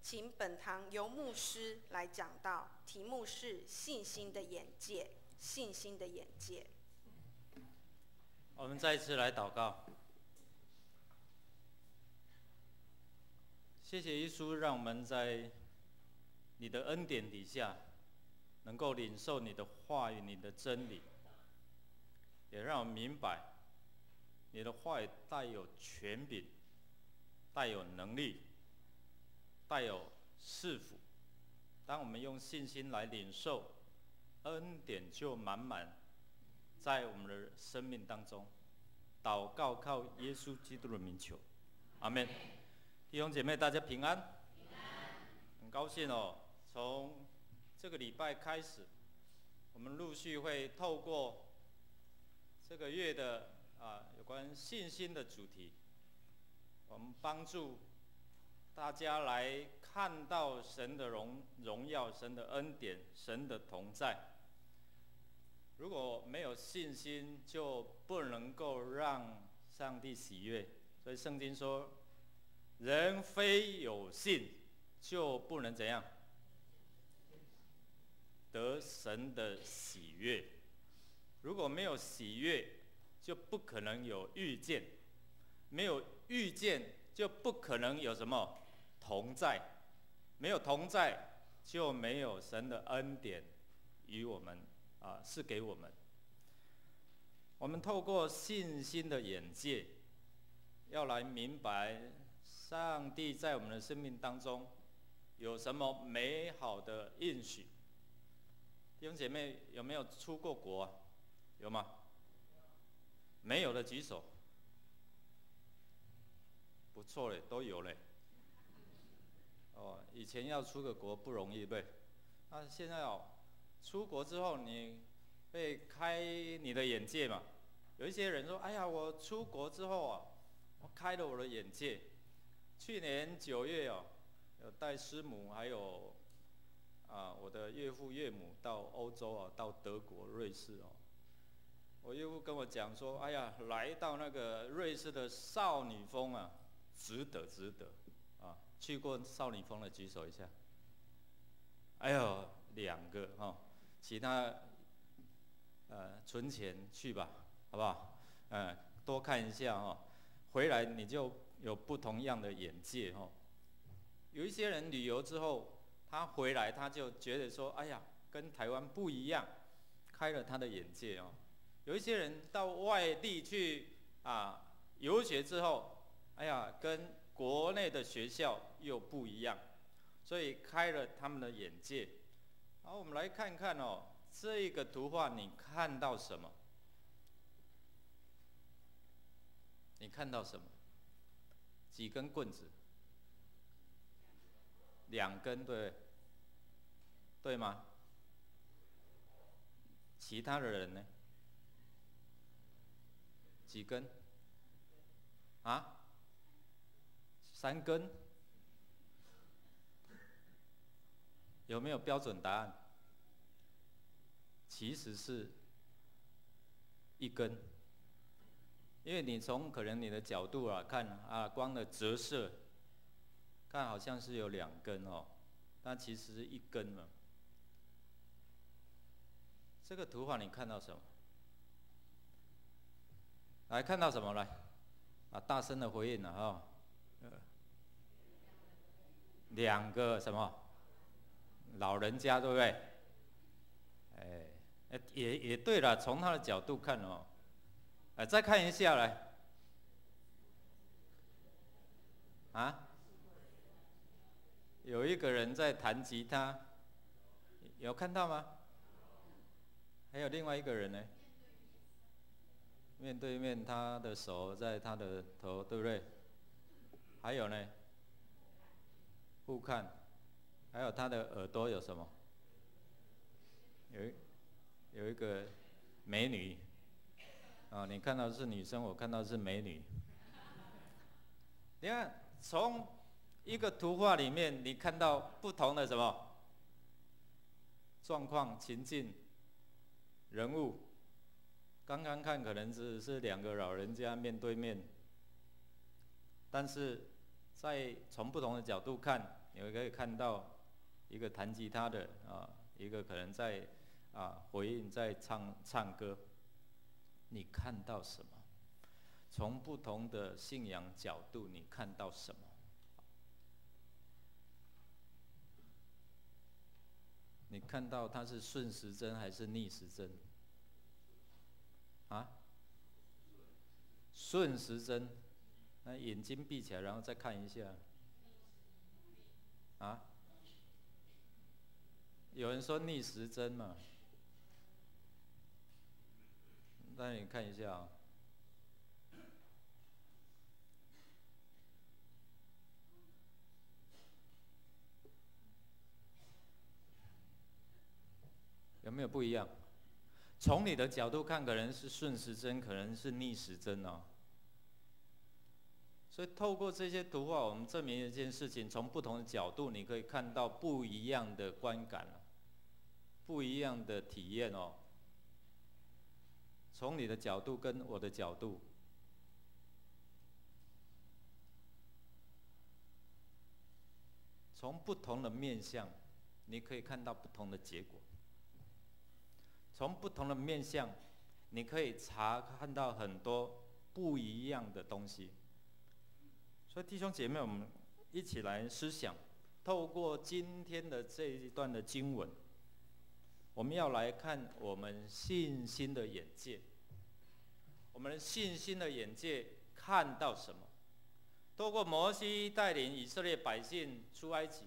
请本堂由牧师来讲道，题目是信心的眼界。信心的眼界。我们再一次来祷告。谢谢耶稣，让我们在你的恩典底下，能够领受你的话语、你的真理，也让我们明白，你的话语带有权柄，带有能力，带有赐福。当我们用信心来领受，恩典就满满在我们的生命当中。祷告靠耶稣基督的名求，阿们。弟兄姐妹，大家平安。很高兴哦，从这个礼拜开始，我们陆续会透过这个月的有关信心的主题，我们帮助大家来看到神的荣耀、神的恩典、神的同在。如果没有信心，就不能够让上帝喜悦。所以圣经说，人非有信，就不能怎样得神的喜悦。如果没有喜悦，就不可能有遇见；没有遇见，就不可能有什么同在；没有同在，就没有神的恩典与我们赐给我们。我们透过信心的眼界，要来明白上帝在我们的生命当中有什么美好的应许。弟兄姐妹，有没有出过国啊？有吗？没有的举手。不错嘞，都有嘞。以前要出个国不容易，对不对？现在出国之后，你会开你的眼界嘛？有一些人说：“哎呀，我出国之后我开了我的眼界。”去年9月有带师母还有我的岳父岳母到欧洲到德国、瑞士我岳父跟我讲说：“哎呀，来到那个瑞士的少女峰值得去过少女峰的举手一下。哎呦，2个其他存钱去吧，好不好？多看一下回来你就有不同样的眼界有一些人旅游之后，他回来他就觉得说：“哎呀，跟台湾不一样，开了他的眼界有一些人到外地去游学之后，哎呀，跟国内的学校又不一样，所以开了他们的眼界。好，我们来看看这个图画，你看到什么？你看到什么？几根棍子？2根，对吗？其他的人呢？几根？3根？有没有标准答案？其实是1根，因为你从可能你的角度看光的折射，看好像是有2根但其实是1根嘛。这个图画你看到什么？来，看到什么？来，大声的回应了2个什么？老人家，对不对？也对了，从他的角度看再看一下来。有一个人在弹吉他，有看到吗？还有另外一个人呢？面对面，他的手在他的头，对不对？还有呢？互看。还有他的耳朵有什么？有一个美女你看到是女生，我看到是美女。你看，从一个图画里面，你看到不同的什么状况、情境、人物。刚刚看可能是2个老人家面对面，但是从不同的角度看，你可以看到一个弹吉他的一个可能在回应在唱歌，你看到什么？从不同的信仰角度，你看到什么？你看到它是顺时针还是逆时针？顺时针，那眼睛闭起来，然后再看一下。有人说逆时针嘛，那你看一下有没有不一样？从你的角度看，可能是顺时针，可能是逆时针哦。所以透过这些图画，我们证明一件事情：从不同的角度，你可以看到不一样的观感，不一样的体验哦。从你的角度跟我的角度，从不同的面向，你可以看到不同的结果。从不同的面向，你可以看到很多不一样的东西。所以弟兄姐妹，我们一起来思想，透过今天的这一段的经文，我们要来看我们信心的眼界。我们的信心的眼界看到什么？透过摩西带领以色列百姓出埃及，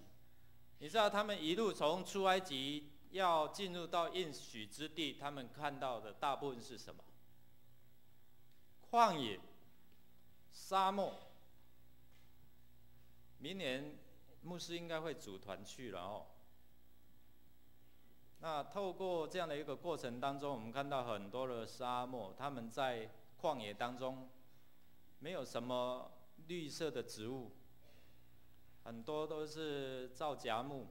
你知道他们一路从出埃及要进入到应许之地，他们看到的大部分是什么？旷野、沙漠。明年牧师应该会组团去了哦。那透过这样的一个过程当中，我们看到很多的沙漠，他们在旷野当中没有什么绿色的植物，很多都是皂荚木，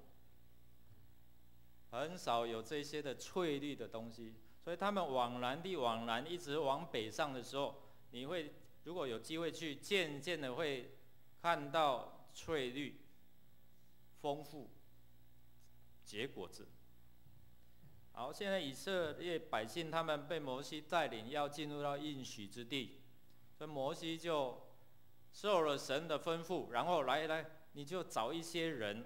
很少有这些的翠绿的东西。所以他们往南地往南一直往北上的时候，你会如果有机会去，渐渐的会看到翠绿、丰富、结果子。好，现在以色列百姓他们被摩西带领要进入到应许之地，所以摩西就受了神的吩咐，然后来，你就找一些人，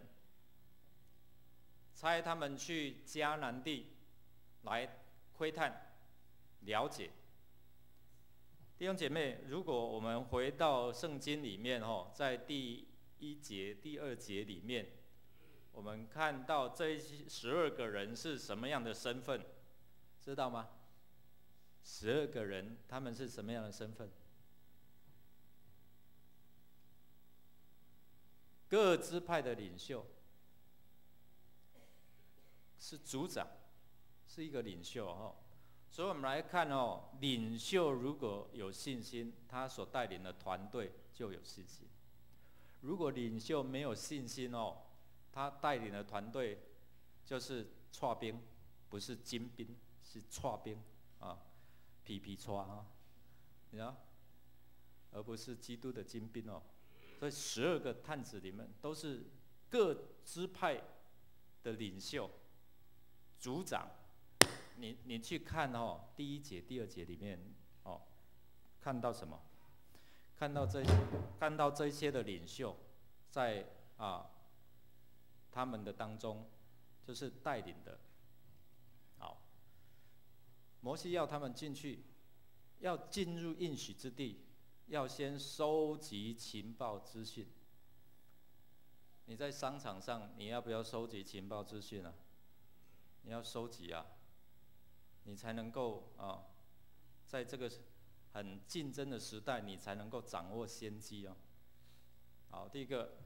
差他们去迦南地来窥探、了解。弟兄姐妹，如果我们回到圣经里面在第1节、第2节里面，我们看到这12个人是什么样的身份，知道吗？12个人他们是什么样的身份？各支派的领袖，是族长，是一个领袖所以我们来看领袖如果有信心，他所带领的团队就有信心；如果领袖没有信心他带领的团队就是挫兵，不是精兵，是挫兵皮挫你知道，而不是基督的精兵所以12个探子里面都是各支派的领袖、族长。你去看第1节、第2节里面看到什么？看到这些的领袖在他们的当中，就是带领的。好，摩西要他们进去，要进入应许之地，要先收集情报资讯。你在商场上，你要不要收集情报资讯啊？你要收集啊，你才能够在这个很竞争的时代，你才能够掌握先机好，第一个，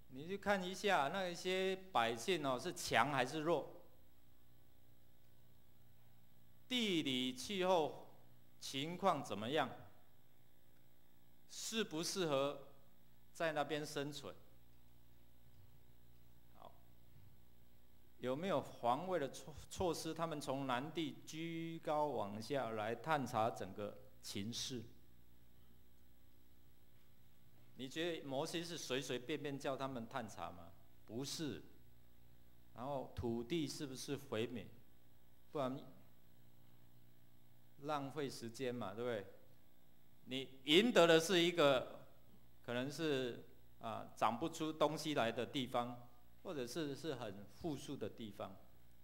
你去看一下那些百姓是强还是弱，地理气候情况怎么样，适不适合在那边生存？好，有没有防卫的措施？他们从南地居高往下来探查整个情势。你觉得摩西是随随便便叫他们探查吗？不是。然后土地是不是肥美？不然浪费时间嘛，对不对？你赢得的是一个可能是长不出东西来的地方，或者是很富庶的地方。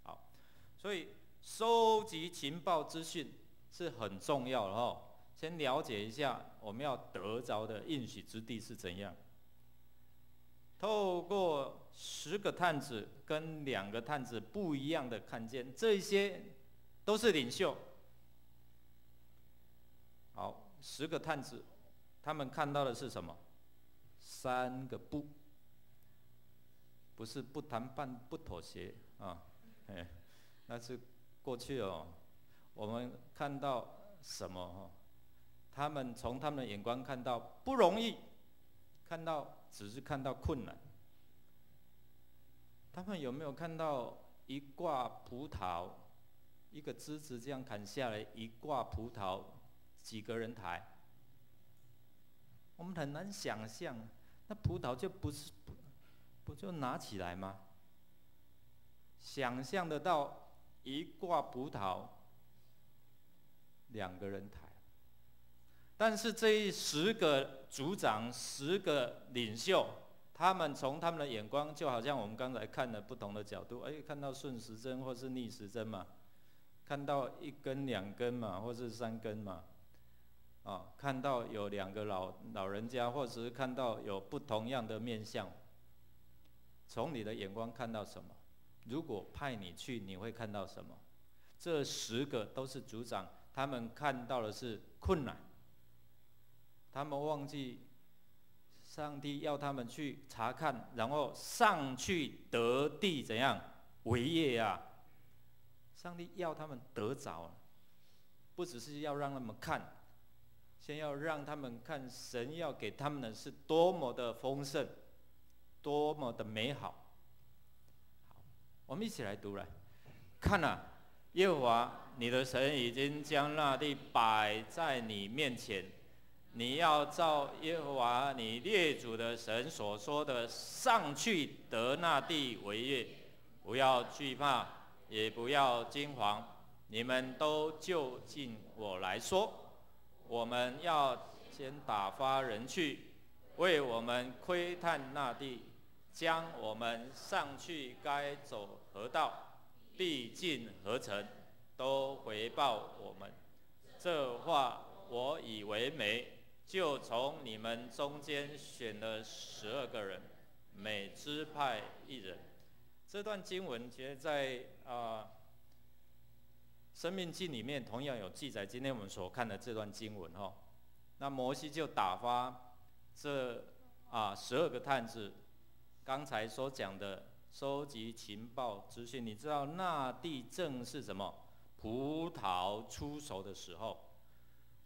好，所以收集情报资讯是很重要的哦。先了解一下我们要得着的应许之地是怎样。透过10个探子跟2个探子不一样的看见，这些都是领袖。好，10个探子，他们看到的是什么？3个不，不是不谈判、不妥协啊，那是过去哦。我们看到什么？他们从他们的眼光看到不容易，只是看到困难。他们有没有看到一挂葡萄，一个枝子这样砍下来，一挂葡萄几个人抬？我们很难想象，那葡萄就不就拿起来吗？想象得到一挂葡萄2个人抬。但是这10个族长、10个领袖，他们从他们的眼光，就好像我们刚才看的不同的角度，看到顺时针或是逆时针嘛，看到1根2根嘛，或是3根嘛，看到有2个老人家，或者是看到有不同样的面相，从你的眼光看到什么？如果派你去，你会看到什么？这10个都是族长，他们看到的是困难。他们忘记上帝要他们去查看，然后上去得地怎样为业啊？上帝要他们得着，不只是要让他们看，先要让他们看神要给他们的是多么的丰盛，多么的美好。好，我们一起来读来，看啊，耶和华你的神已经将那地摆在你面前。你要照耶和华你列祖的神所说的，上去得那地为业，不要惧怕，也不要惊惶。你们都就近我来说，我们要先打发人去，为我们窥探那地，将我们上去该走何道，必进何城，都回报我们。这话我以为美。就从你们中间选了12个人，每支派1人。这段经文其实在生命记里面同样有记载。今天我们所看的这段经文那摩西就打发这12个探子，刚才所讲的收集情报资讯。你知道那地正是什么？葡萄出熟的时候。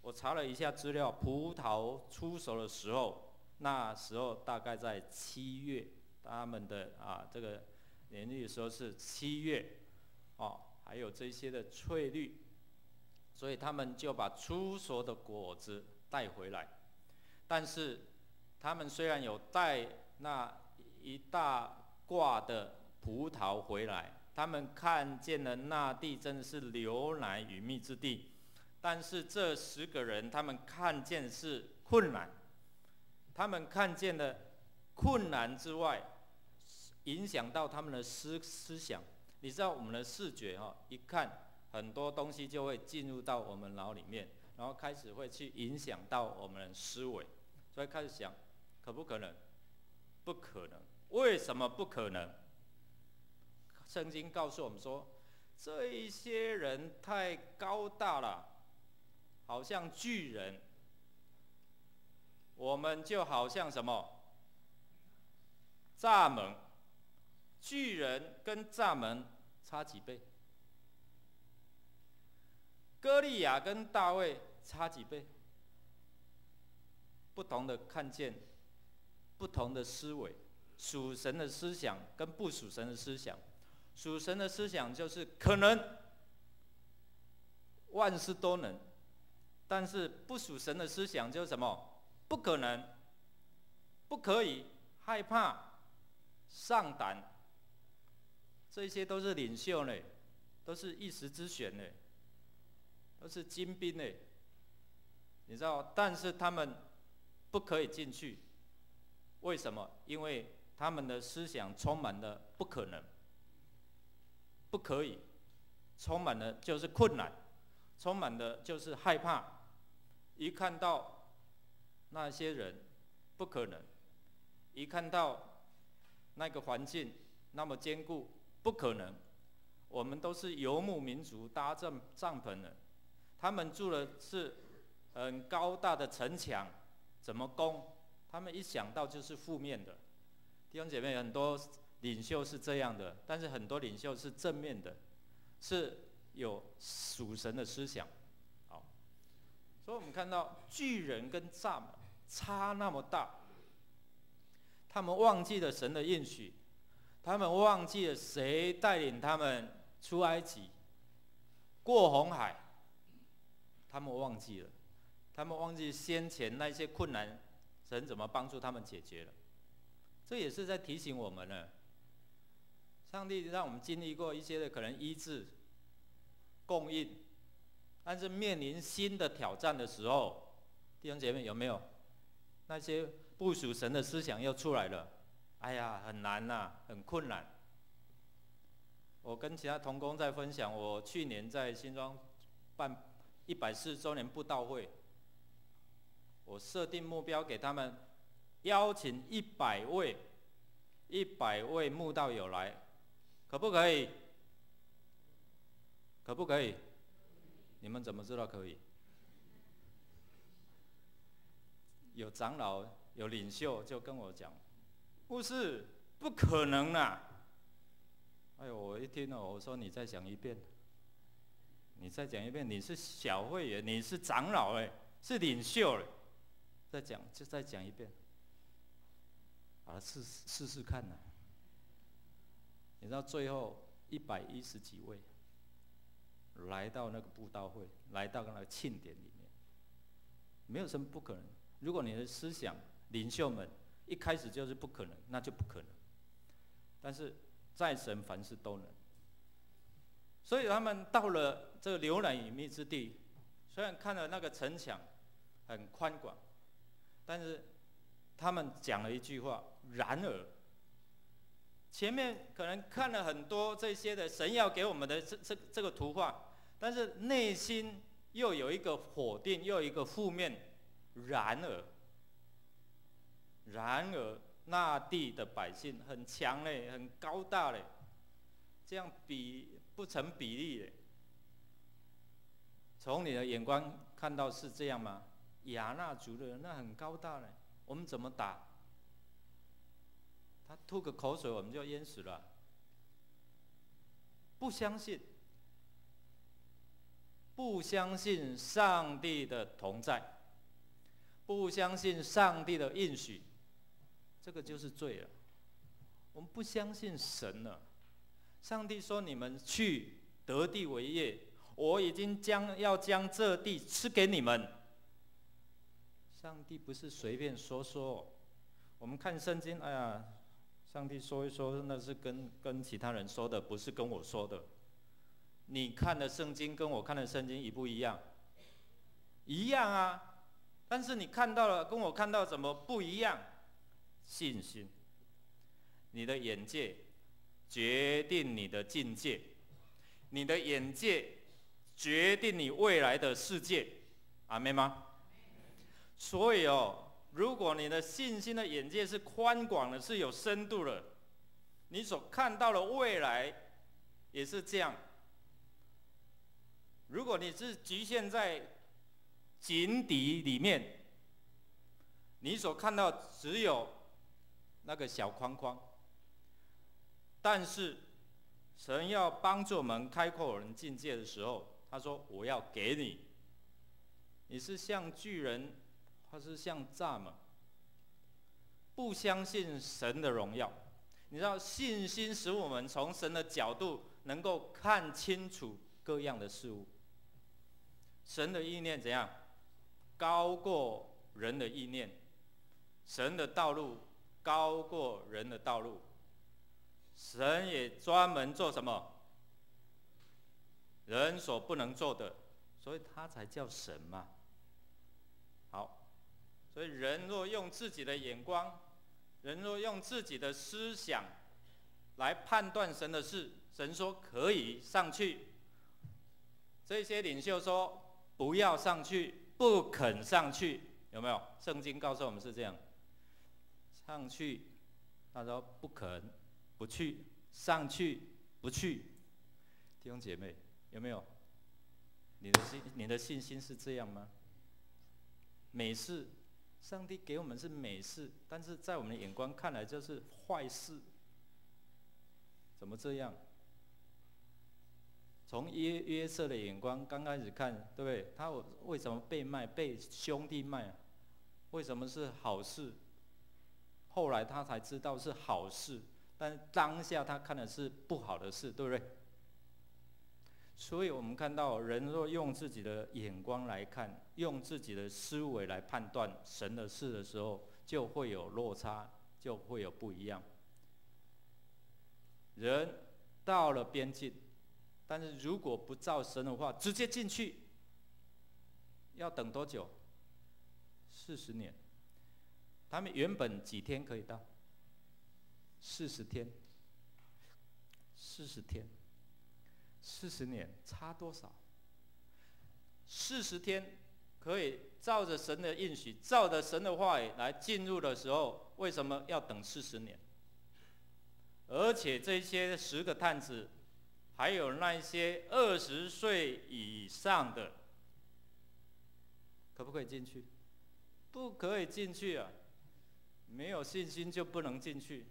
我查了一下资料，葡萄出熟的时候，那时候大概在7月，他们的这个年历的时候是7月，还有这些的翠绿，所以他们就把出熟的果子带回来。但是他们虽然有带那一大挂的葡萄回来，他们看见了那地真的是流奶与蜜之地。但是这10个人，他们看见是困难，他们看见了困难之外，影响到他们的思想。你知道我们的视觉一看很多东西就会进入到我们脑里面，然后开始会去影响到我们的思维，所以开始想，可不可能？不可能。为什么不可能？圣经告诉我们说，这一些人太高大了。好像巨人，我们就好像什么？蚱蜢。巨人跟蚱蜢差几倍？歌利亚跟大卫差几倍？不同的看见，不同的思维，属神的思想跟不属神的思想。属神的思想就是可能，万事都能。但是不属神的思想就是什么？不可能，不可以，害怕，上胆，这些都是领袖呢，都是一时之选呢，都是精兵呢。你知道，但是他们不可以进去，为什么？因为他们的思想充满了不可能，不可以，充满了就是困难，充满了就是害怕。一看到那些人，不可能；一看到那个环境那么坚固，不可能。我们都是游牧民族，搭帐篷的，他们住的是很高大的城墙，怎么攻？他们一想到就是负面的。弟兄姐妹，很多领袖是这样的，但是很多领袖是正面的，是有属神的思想。好，所以我们看到巨人跟蚱蜢差那么大，他们忘记了神的应许，他们忘记了谁带领他们出埃及、过红海，他们忘记了，他们忘记先前那些困难，神怎么帮助他们解决了。这也是在提醒我们呢，上帝让我们经历过一些的可能医治、供应，但是面临新的挑战的时候，弟兄姐妹有没有那些不属神的思想又出来了？哎呀，很难呐，很困难。我跟其他同工在分享，我去年在新庄办140周年布道会，我设定目标给他们，邀请100位慕道友来，可不可以？可不可以？你们怎么知道可以？有长老、有领袖就跟我讲，牧师不可能啦！哎呦，我一听我说你再讲一遍，你再讲一遍，你是小会员，你是长老哎，是领袖哎，再讲一遍，啊，试试看呐。你知道最后110几位来到那个布道会，来到那个庆典里面，没有什么不可能。如果你的思想领袖们一开始就是不可能，那就不可能。但是在神凡事都能，所以他们到了这个流奶与蜜之地，虽然看了那个城墙很宽广，但是他们讲了一句话：然而，前面可能看了很多这些的神要给我们的这个图画，但是内心又有一个否定，又有一个负面。然而，那地的百姓很强嘞，很高大嘞，这样不成比例嘞。从你的眼光看到是这样吗？亚衲族的人那很高大嘞，我们怎么打？他吐个口水我们就淹死了。不相信上帝的同在。不相信上帝的应许，这个就是罪了。我们不相信神了。上帝说：“你们去得地为业，我已经要将这地赐给你们。”上帝不是随便说。我们看圣经，哎呀，上帝说一说，那是跟其他人说的，不是跟我说的。你看的圣经跟我看的圣经一不一样？一样啊。但是你看到了，跟我看到怎么不一样？信心，你的眼界决定你的境界，你的眼界决定你未来的世界，阿们吗？所以如果你的信心的眼界是宽广的，是有深度的，你所看到的未来也是这样。如果你是局限在井底里面，你所看到只有那个小框框，但是神要帮助我们开阔我们境界的时候，他说：“我要给你。”你是像巨人，还是像蚱蜢？不相信神的荣耀，你知道，信心使我们从神的角度能够看清楚各样的事物。神的意念怎样？高过人的意念，神的道路高过人的道路。神也专门做什么？人所不能做的，所以他才叫神嘛。好，所以人若用自己的眼光，人若用自己的思想来判断神的事，神说可以上去，这些领袖说不要上去，不肯上去，有没有？圣经告诉我们是这样。上去，他说不肯，不去；上去，不去。弟兄姐妹，有没有？你的信心是这样吗？美事，上帝给我们是美事，但是在我们的眼光看来就是坏事。怎么这样？从约瑟的眼光刚开始看，对不对？他为什么被卖，被兄弟卖？为什么是好事？后来他才知道是好事，但是当下他看的是不好的事，对不对？所以我们看到，人若用自己的眼光来看，用自己的思维来判断神的事的时候，就会有落差，就会有不一样。人到了边境，但是如果不照神的话，直接进去，要等多久？40年。他们原本几天可以到？40天。40天，40年差多少？40天可以照着神的应许，照着神的话语来进入的时候，为什么要等40年？而且这些10个探子，还有那些20岁以上的，可不可以进去？不可以进去啊！没有信心就不能进去。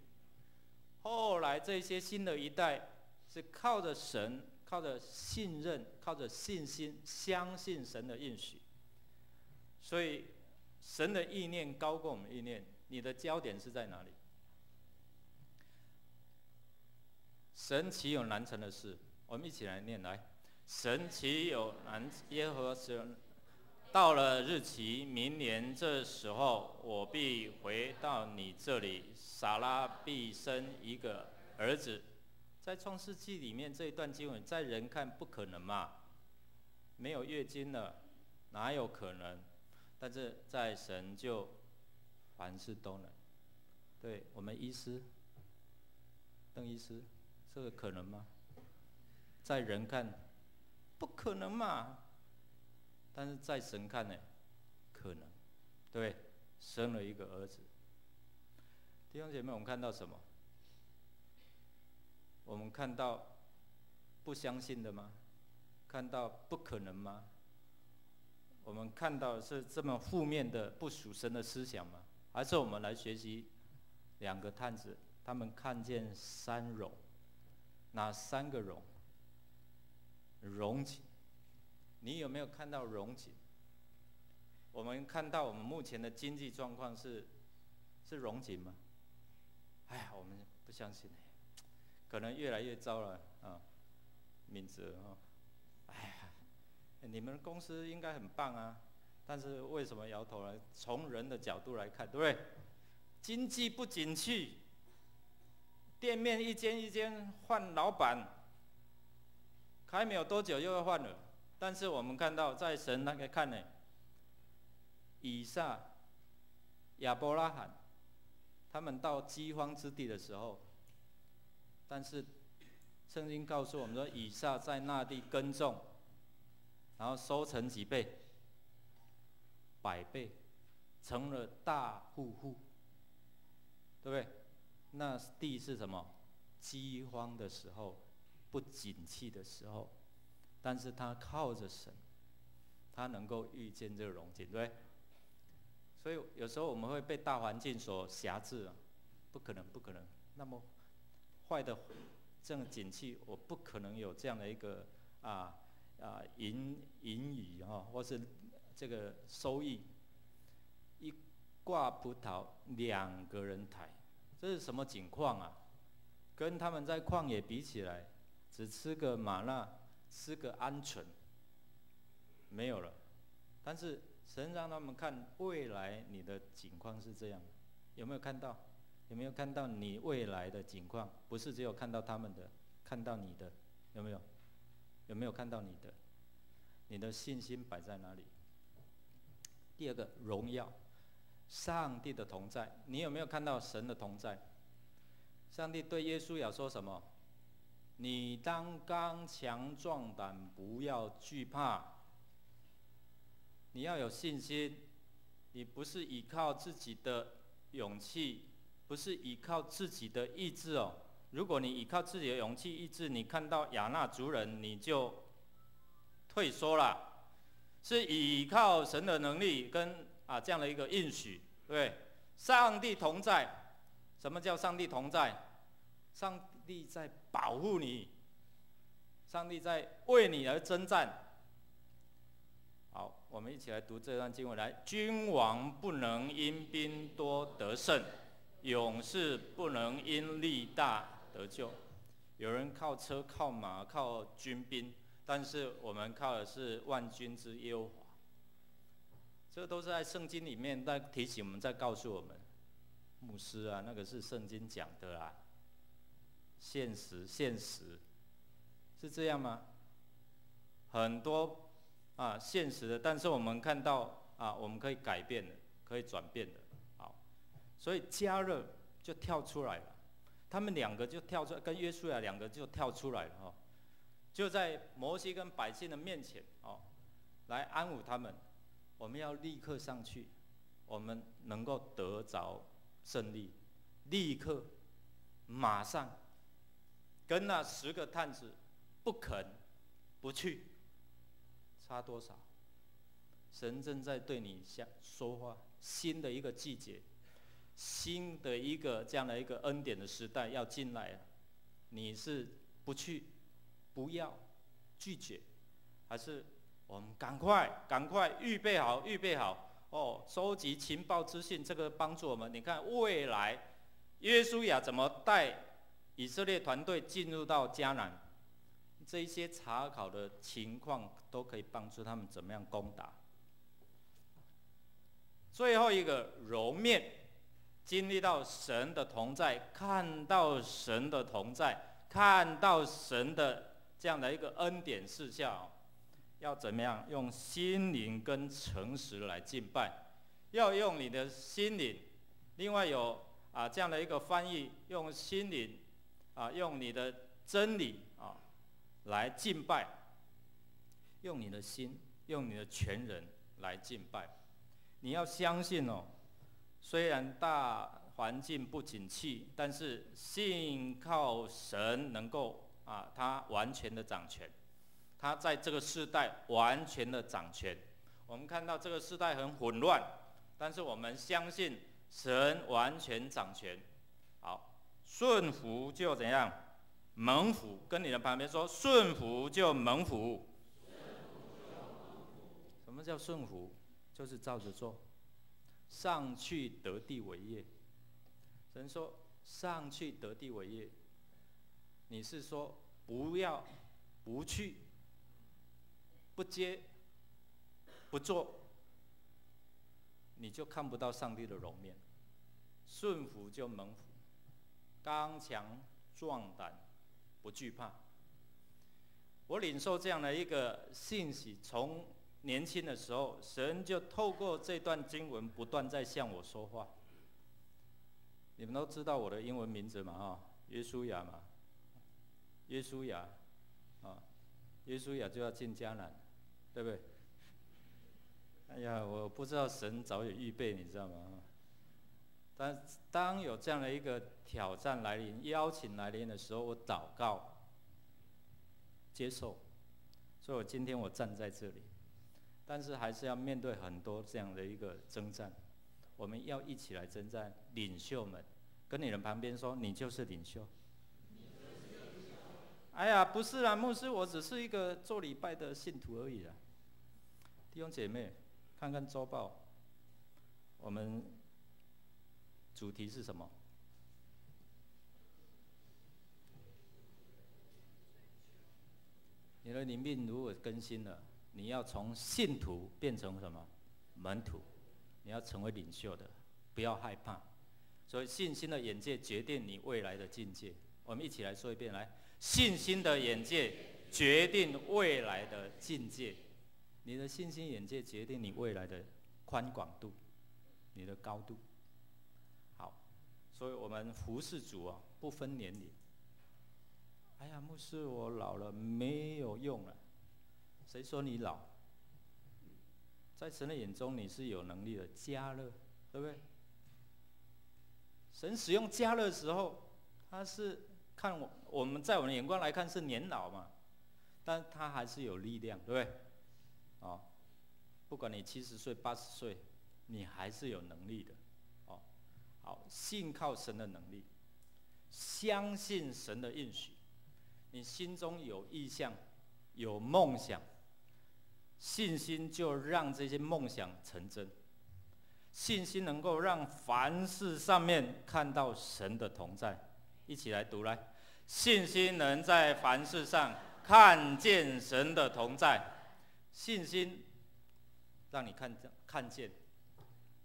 后来这些新的一代是靠着神，靠着信任，靠着信心，相信神的应许。所以神的意念高过我们的意念，你的焦点是在哪里？神岂有难成的事？我们一起来念来。神岂有难？耶和华神。到了日期，明年这时候，我必回到你这里，撒拉必生一个儿子。在创世纪里面这一段经文，在人看不可能嘛，没有月经了，哪有可能？但是在神就凡事都能。对我们医师，邓医师，这个可能吗？在人看不可能嘛。但是在神看呢，可能，对，生了一个儿子。弟兄姐妹，我们看到什么？我们看到不相信的吗？看到不可能吗？我们看到是这么负面的不属神的思想吗？还是我们来学习2个探子，他们看见3荣，哪3个荣？荣景。你有没有看到荣景？我们看到我们目前的经济状况是荣景吗？哎呀，我们不相信，可能越来越糟了啊！敏哲啊，哎呀，你们公司应该很棒啊，但是为什么摇头呢？从人的角度来看，对不对？经济不景气，店面一间一间换老板，开没有多久又要换了。但是我们看到，在神那个看呢，以撒、亚伯拉罕，他们到饥荒之地的时候，但是圣经告诉我们说，以撒在那地耕种，然后收成几倍？100倍，成了大户户，对不对？那地是什么？饥荒的时候，不景气的时候。但是他靠着神，他能够遇见这个荣景，对不对？所以有时候我们会被大环境所辖制啊，不可能，不可能。那么坏的这种景气，我不可能有这样的一个盈余啊，或是这个收益。一挂葡萄2个人抬，这是什么情况啊？跟他们在旷野比起来，只吃个玛纳。吃个鹌鹑，没有了。但是神让他们看未来，你的景况是这样，有没有看到？有没有看到你未来的景况？不是只有看到他们的，看到你的，有没有？有没有看到你的？你的信心摆在哪里？第二个，荣耀，上帝的同在。你有没有看到神的同在？上帝对耶稣亚说什么？你当刚强壮胆，不要惧怕。你要有信心，你不是依靠自己的勇气，不是依靠自己的意志哦。如果你依靠自己的勇气、意志，你看到亚纳族人，你就退缩了。是依靠神的能力跟这样的一个应许，对不对？上帝同在。什么叫上帝同在？上帝在保护你，上帝在为你而征战。好，我们一起来读这段经文。来，君王不能因兵多得胜，勇士不能因力大得救。有人靠车、靠马、靠军兵，但是我们靠的是万军之耶和华。这都是在圣经里面在提醒我们，在告诉我们，牧师啊，那个是圣经讲的啦。现实是这样吗？很多现实的，但是我们看到我们可以改变的，可以转变的。好，所以加勒就跳出来了，他们两个就跳出来，跟约书亚两个就跳出来了就在摩西跟百姓的面前来安抚他们。我们要立刻上去，我们能够得着胜利，立刻马上。跟那10个探子不肯不去，差多少？神正在对你说话，新的一个季节，新的一个这样的一个恩典的时代要进来了。你是不去、不要、拒绝，还是我们赶快预备好收集情报资讯，这个帮助我们。你看未来约书亚怎么带以色列团队进入到迦南，这一些查考的情况都可以帮助他们怎么样攻打。最后一个揉面，经历到神的同在，看到神的同在，看到神的这样的一个恩典事项，要怎么样用心灵跟诚实来敬拜？要用你的心灵，另外有这样的一个翻译，用心灵。用你的真理来敬拜，用你的心，用你的全人来敬拜。你要相信虽然大环境不景气，但是信靠神能够他完全的掌权，他在这个世代完全的掌权。我们看到这个世代很混乱，但是我们相信神完全掌权。好。顺服就怎样？蒙福。跟你的旁边说，顺服就蒙福。什么叫顺服？就是照着做，上去得地为业。神说上去得地为业，你是说不要、不去、不接、不做，你就看不到上帝的容面。顺服就蒙福。刚强壮胆，不惧怕。我领受这样的一个信息，从年轻的时候，神就透过这段经文不断在向我说话。你们都知道我的英文名字嘛？约书亚嘛，约书亚约书亚就要进迦南，对不对？哎呀，我不知道神早有预备，你知道吗？但当有这样的一个挑战来临、邀请来临的时候，我祷告、接受，所以我今天我站在这里，但是还是要面对很多这样的一个征战，我们要一起来征战。领袖们，跟你的旁边说，你就是领袖。哎呀，不是啦，牧师，我只是一个做礼拜的信徒而已啦。弟兄姐妹，看看周报，我们主题是什么？你的灵命如果更新了，你要从信徒变成什么？门徒。你要成为领袖的，不要害怕。所以信心的眼界决定你未来的境界。我们一起来说一遍，来，信心的眼界决定未来的境界。你的信心眼界决定你未来的宽广度，你的高度。好，所以我们服侍主啊，不分年龄。哎呀，牧师，我老了没有用了。谁说你老？在神的眼中，你是有能力的。加勒，对不对？神使用加勒的时候，他是看我们在我们的眼光来看是年老嘛，但他还是有力量，对不对？哦，不管你70岁、80岁，你还是有能力的。哦，好，信靠神的能力，相信神的应许。你心中有意向，有梦想，信心就让这些梦想成真。信心能够让凡事上面看到神的同在。一起来读来，信心能在凡事上看见神的同在。信心让你看见。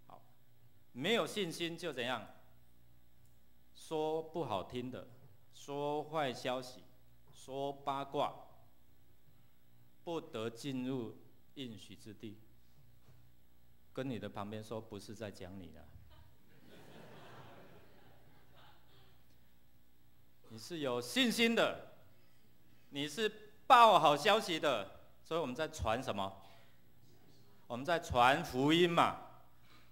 好，没有信心就怎样？说不好听的，说坏消息，说八卦，不得进入应许之地。跟你的旁边说，不是在讲你的。你是有信心的，你是报好消息的，所以我们在传什么？我们在传福音嘛。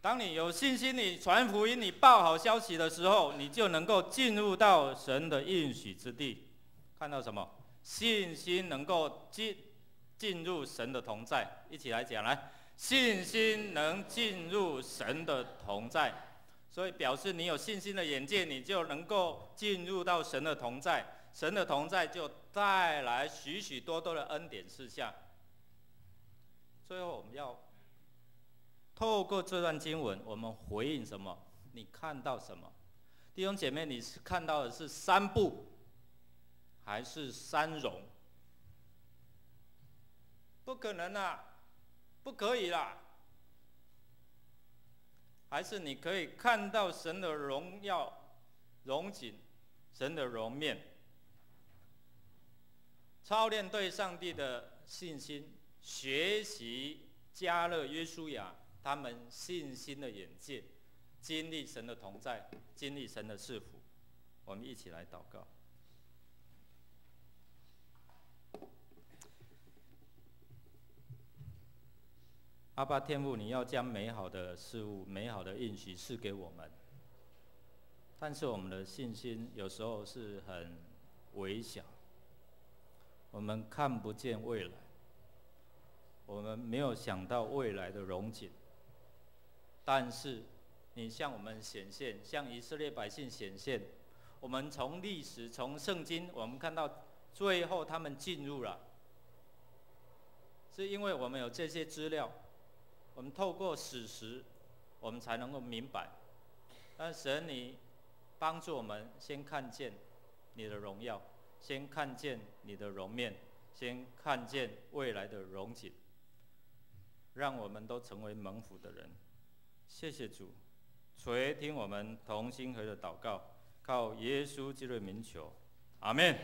当你有信心，你传福音，你报好消息的时候，你就能够进入到神的应许之地。看到什么？信心能够进入神的同在。一起来讲来，信心能进入神的同在。所以表示你有信心的眼界，你就能够进入到神的同在。神的同在就带来许许多多的恩典事项。最后我们要透过这段经文，我们回应什么？你看到什么？弟兄姐妹，你是看到的是3不，还是3荣？不可能啊，不可以啦。还是你可以看到神的荣耀、荣景，神的容面，操练对上帝的信心，学习加勒、约书亚他们信心的眼界，经历神的同在，经历神的赐福。我们一起来祷告。阿爸天父，你要将美好的事物、美好的应许赐给我们，但是我们的信心有时候是很微小，我们看不见未来，我们没有想到未来的荣景。但是你向我们显现，向以色列百姓显现，我们从历史、从圣经，我们看到最后他们进入了，是因为我们有这些资料。我们透过史实，我们才能够明白。但神，你帮助我们先看见你的荣耀，先看见你的容面，先看见未来的荣景，让我们都成为蒙福的人。谢谢主，垂听我们同心合的祷告，靠耶稣基督的名求，阿们。